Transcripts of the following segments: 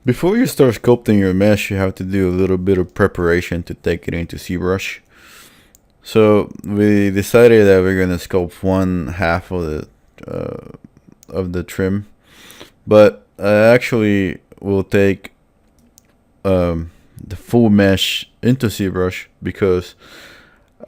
Before you start sculpting your mesh, you have to do a little bit of preparation to take it into ZBrush. So we decided that we're gonna sculpt one half of the trim, but I actually will take the full mesh into ZBrush because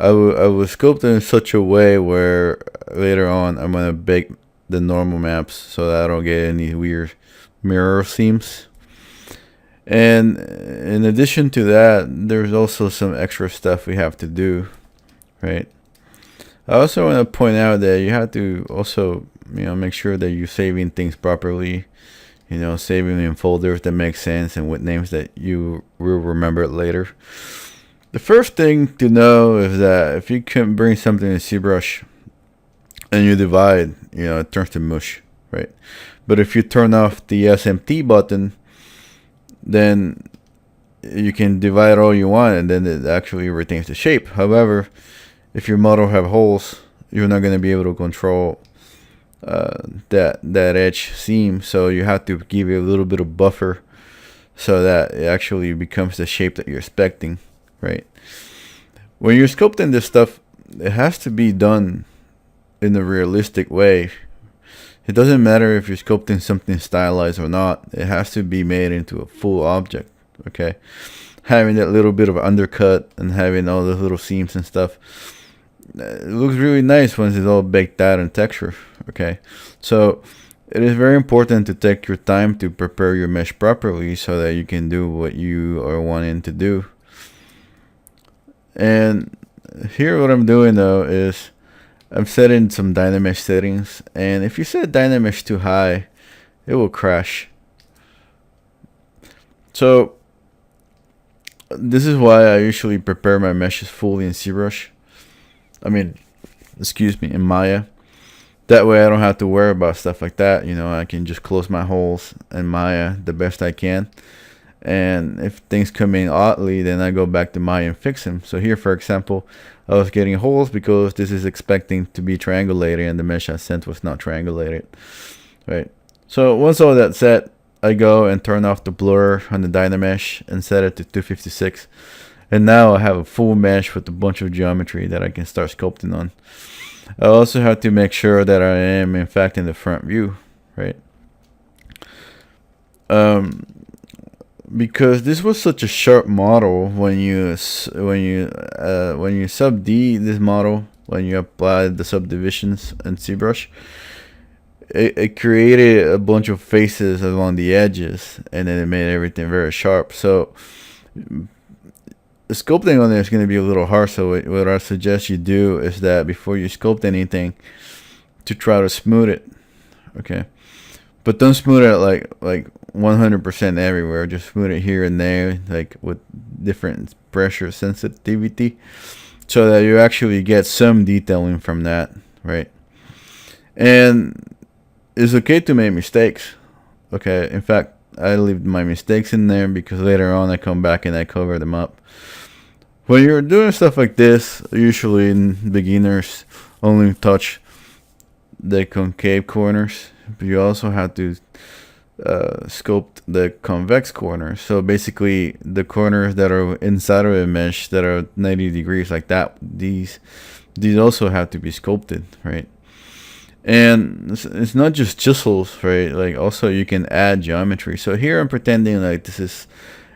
I will sculpt it in such a way where later on I'm gonna bake the normal maps so that I don't get any weird mirror seams. And in addition to that, there's also some extra stuff we have to do, right? I also want to point out that you have to also, make sure that you're saving things properly, saving in folders that make sense and with names that you will remember later. The first thing to know is that if you can bring something in ZBrush and you divide, it turns to mush, right? But if you turn off the SMT button, then you can divide all you want and then it actually retains the shape. However, if your model have holes, you're not going to be able to control that edge seam, so you have to give it a little bit of buffer so that it actually becomes the shape that you're expecting, right? When you're sculpting this stuff, it has to be done in a realistic way. It doesn't matter if you're sculpting something stylized or not. It has to be made into a full object, okay? Having that little bit of undercut and having all those little seams and stuff, it looks really nice once it's all baked out in texture, okay? So it is very important to take your time to prepare your mesh properly so that you can do what you are wanting to do. And here what I'm doing though is I'm setting some Dynamesh settings, and if you set Dynamesh too high, it will crash. So this is why I usually prepare my meshes fully in ZBrush. In Maya. That way I don't have to worry about stuff like that. I can just close my holes in Maya the best I can. And if things come in oddly, then I go back to Maya and fix them. So here, for example, I was getting holes because this is expecting to be triangulated and the mesh I sent was not triangulated, right? So once all that's set, I go and turn off the blur on the Dynamesh and set it to 256. And now I have a full mesh with a bunch of geometry that I can start sculpting on. I also have to make sure that I am in fact in the front view, right? Because this was such a sharp model when you sub D this model, when you apply the subdivisions in ZBrush, it created a bunch of faces along the edges and then it made everything very sharp. So the sculpting on there is going to be a little hard. So what I suggest you do is that before you sculpt anything, to try to smooth it, okay? But don't smooth it like 100% everywhere. Just smooth it here and there, like with different pressure sensitivity, so that you actually get some detailing from that, right? And it's okay to make mistakes, okay? In fact, I leave my mistakes in there because later on I come back and I cover them up. When you're doing stuff like this, usually beginners only touch the concave corners, but you also have to sculpt the convex corners. So basically the corners that are inside of a mesh that are 90 degrees like that, these also have to be sculpted, right? And it's not just chisels, right? Like also you can add geometry. So here I'm pretending like this is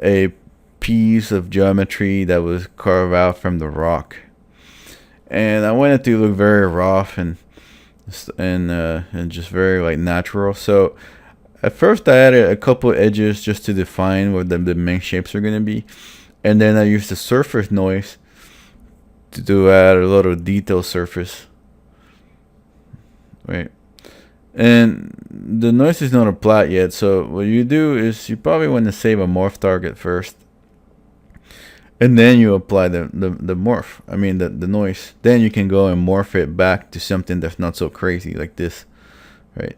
a piece of geometry that was carved out from the rock, and I want it to look very rough and just very like natural. So at first I added a couple edges just to define what the main shapes are going to be, and then I used the surface noise to add a lot of detail surface, right? And the noise is not applied yet, so what you do is you probably want to save a morph target first, and then you apply the morph, the noise. Then you can go and morph it back to something that's not so crazy like this, right?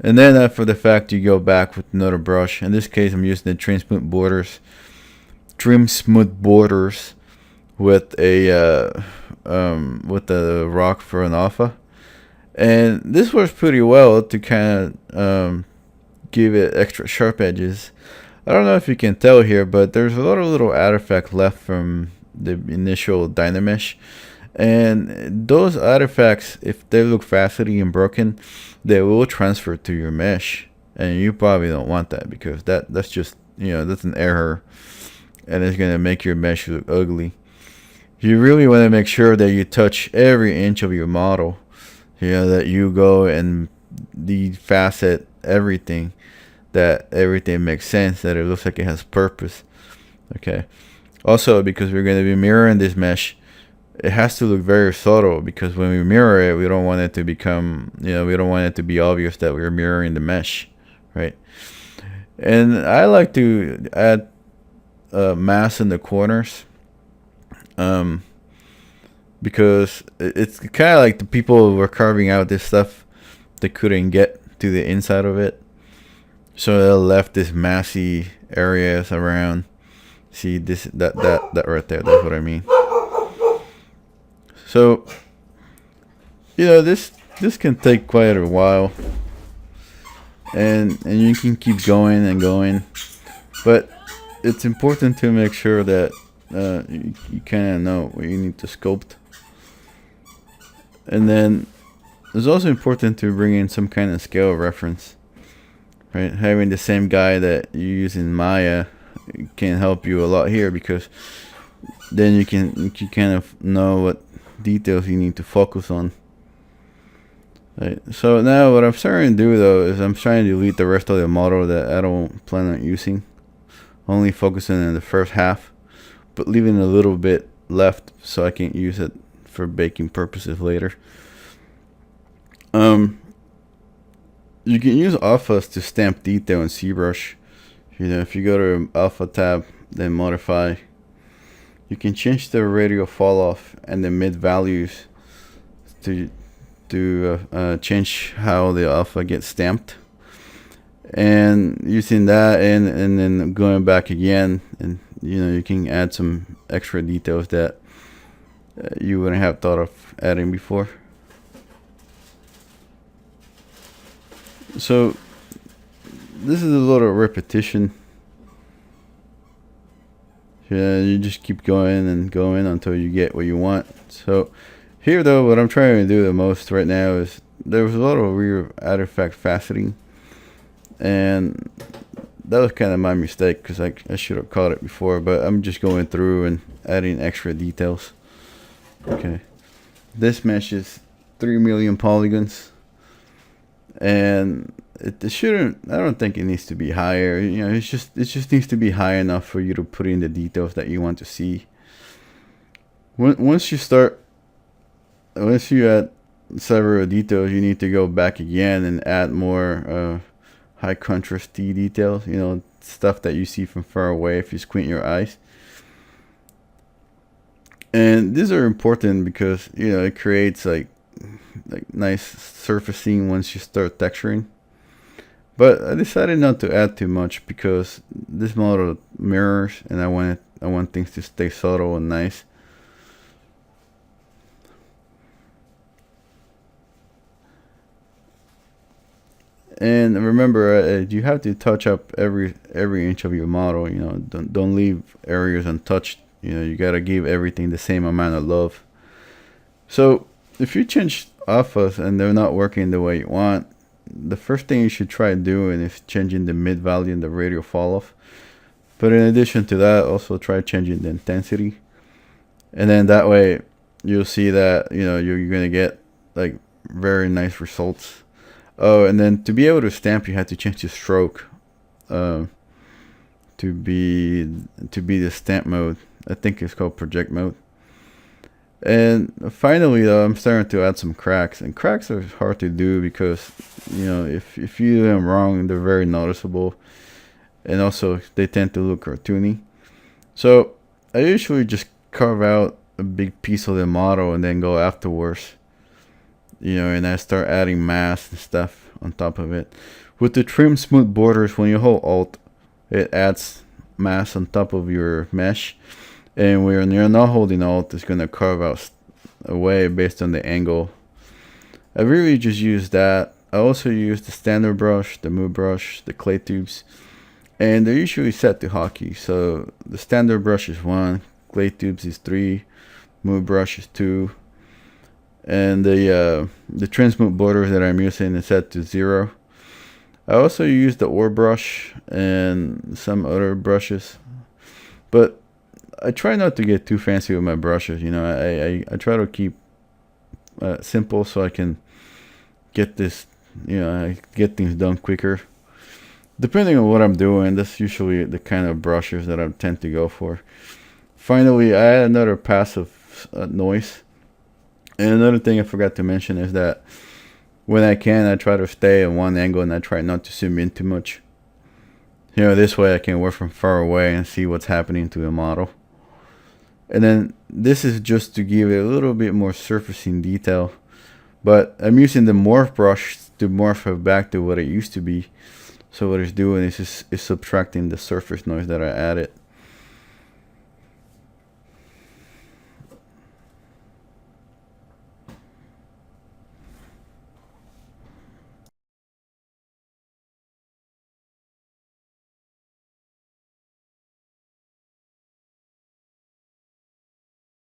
And then after the fact, you go back with another brush. In this case, I'm using the trim smooth borders with a rock for an alpha. And this works pretty well to kind of give it extra sharp edges. I don't know if you can tell here, but there's a lot of little artifacts left from the initial Dynamesh. And those artifacts, if they look facety and broken, they will transfer to your mesh. And you probably don't want that, because that's just, that's an error. And it's going to make your mesh look ugly. You really want to make sure that you touch every inch of your model. That you go and defacet everything, that everything makes sense, that it looks like it has purpose. Okay. Also, because we're going to be mirroring this mesh, it has to look very subtle, because when we mirror it, we don't want it to become, we don't want it to be obvious that we're mirroring the mesh, right? And I like to add mass in the corners, because it's kind of like the people who were carving out this stuff, they couldn't get to the inside of it, so they left this massy areas around. See this, that right there, that's what I mean. So, this can take quite a while, and you can keep going and going, but it's important to make sure that you kind of know what you need to sculpt. And then it's also important to bring in some kind of scale reference, right? Having the same guy that you use in Maya can help you a lot here, because then you can kind of know what details you need to focus on. Right. So now what I'm starting to do though is I'm trying to delete the rest of the model that I don't plan on using, only focusing on the first half, but leaving a little bit left so I can use it for baking purposes later. You can use alphas to stamp detail in ZBrush. If you go to alpha tab, then modify, you can change the radial fall off and the mid values to change how the alpha gets stamped. And using that and then going back again, and you can add some extra details that you wouldn't have thought of adding before. So this is a little repetition. You just keep going and going until you get what you want. So here though, what I'm trying to do the most right now is, there was a lot of rear artifact faceting, and that was kind of my mistake, because I should have caught it before, but I'm just going through and adding extra details. Okay, this mesh is 3 million polygons, and it shouldn't, I don't think it needs to be higher. It just needs to be high enough for you to put in the details that you want to see. Once you add several details, you need to go back again and add more high contrast details, stuff that you see from far away if you squint your eyes. And these are important because it creates like nice surfacing once you start texturing. But I decided not to add too much, because this model mirrors, and I want things to stay subtle and nice. And remember, you have to touch up every inch of your model. Don't leave areas untouched. You gotta give everything the same amount of love. So if you change alphas and they're not working the way you want, the first thing you should try doing is changing the mid value and the radial fall off. But in addition to that, also try changing the intensity, and then that way you'll see that you're gonna get like very nice results. Oh, and then to be able to stamp, you have to change the stroke to be the stamp mode. I think it's called project mode. And finally, though, I'm starting to add some cracks, and cracks are hard to do because if you do them wrong, they're very noticeable, and also they tend to look cartoony. So I usually just carve out a big piece of the model and then go afterwards, and I start adding mask and stuff on top of it. With the trim smooth borders, when you hold Alt, it adds mask on top of your mesh. And when you're not holding Alt, it's going to carve out away based on the angle. I really just use that I also use the standard brush, the move brush, the clay tubes, and they're usually set to hockey. So the standard brush is 1, clay tubes is 3, move brush is 2, and the transmute borders that I'm using is set to 0. I also use the ore brush and some other brushes, but I try not to get too fancy with my brushes. You know, I try to keep simple so I can get this, you know, I get things done quicker. Depending on what I'm doing, that's usually the kind of brushes that I tend to go for. Finally, I add another passive noise. And another thing I forgot to mention is that when I can, I try to stay at one angle and I try not to zoom in too much. You know, this way I can work from far away and see what's happening to the model. And then this is just to give it a little bit more surfacing detail. But I'm using the morph brush to morph it back to what it used to be. So what it's doing is subtracting the surface noise that I added.